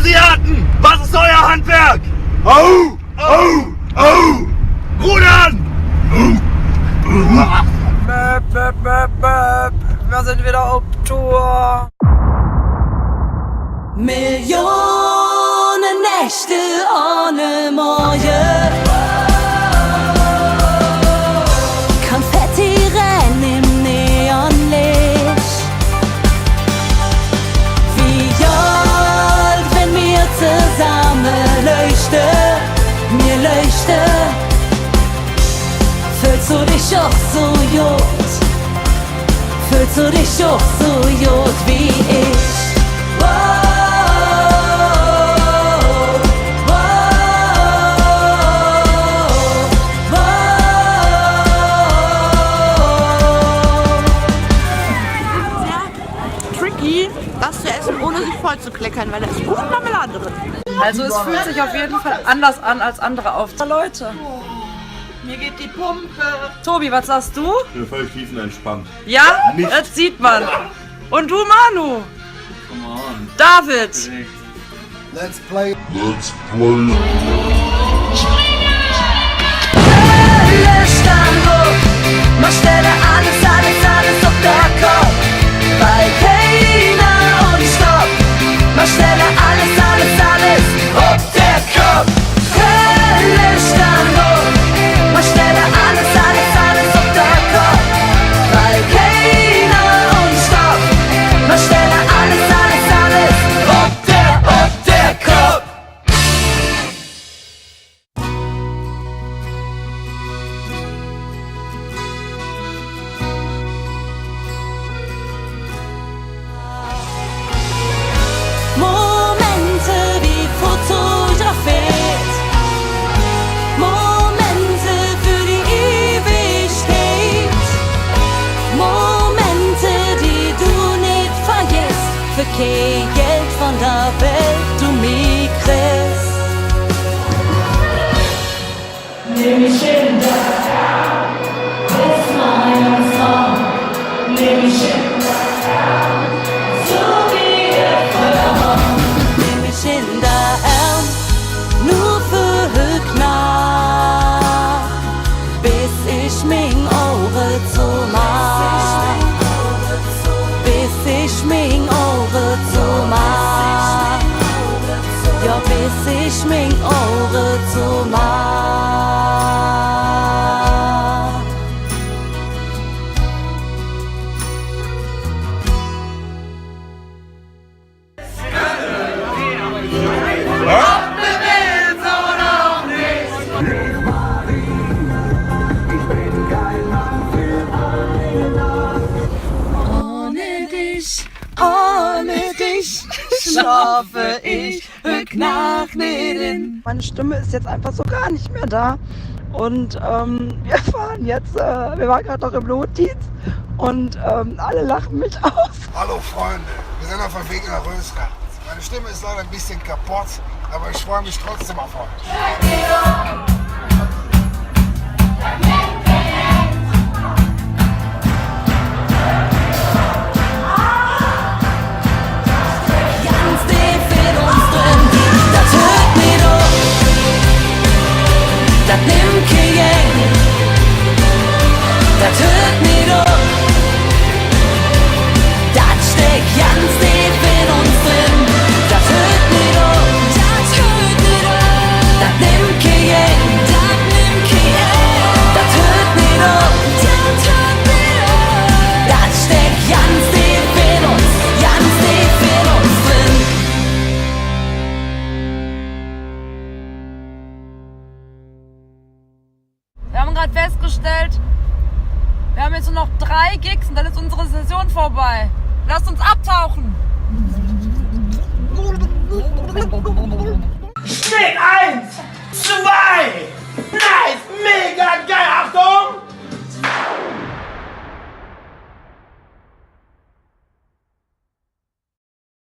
Asiaten! Was ist euer Handwerk? Au! Au! Au! Rudern! Möp, möp, möp, möp. Wir sind wieder auf Tour. Millionen Nächte ohne Morgen. Konfetti rennen im Neonlicht. Wie jalt, wenn wir zusammen leuchten, mir leuchten. Fühlst du dich auch so gut? Fühlst du dich auch so gut wie ich? Tricky, das zu essen, ohne sich voll zu kleckern, weil da ist gut Marmelade drin. Also es fühlt sich auf jeden Fall anders an als andere Leute. Mir geht die Pumpe. Tobi, was sagst du? Ich bin völlig tiefenentspannt. Ja? Das sieht man. Und du, Manu? Come on. David? Let's play. Istanbul, man stelle alles, alles, alles auf der Kopf. Bei keiner und Stopp, man stelle alles, alles, alles auf der Kopf. Istanbul, man stelle alles, alles, alles auf der Kopf. Bei keiner und Stopp, man stelle alles, alles, alles auf der Kopf. Momente wie fotografiert, Momente für die Ewigkeit, Momente, die du nicht vergisst, für kein Geld von der Welt du mich kriegst. Nimm mich in der Arm, ist mein Song, nimm mich in der Arm, so wie ihr früher. Nimm mich in der Arm, nur für Knall, bis ich mein Ohr zu mach, bis ich mein Ohr zu mach, ja bis ich mein Ohr zu mach. Ohne dich schlafe ich Nacht nicht in. Meine Stimme ist jetzt einfach so gar nicht mehr da. Und wir fahren jetzt, wir waren gerade noch im Notdienst und alle lachen mich aus. Hallo Freunde, wir sind auf dem Weg nach Rösrath. Meine Stimme ist leider ein bisschen kaputt, aber ich freue mich trotzdem auf euch. Ganz tief in uns drin, das hört mich doch, das nimmt kein Eng, das hört mich doch, das steckt ganz tief in uns drin, das hört mich doch, das nimmt kein Eng, das hört mich doch, das steckt ganz tief in uns drin. Wir haben gerade festgestellt, wir haben jetzt nur noch 3 Gigs und dann ist unsere Session vorbei. Lasst uns abtauchen. Steht ein!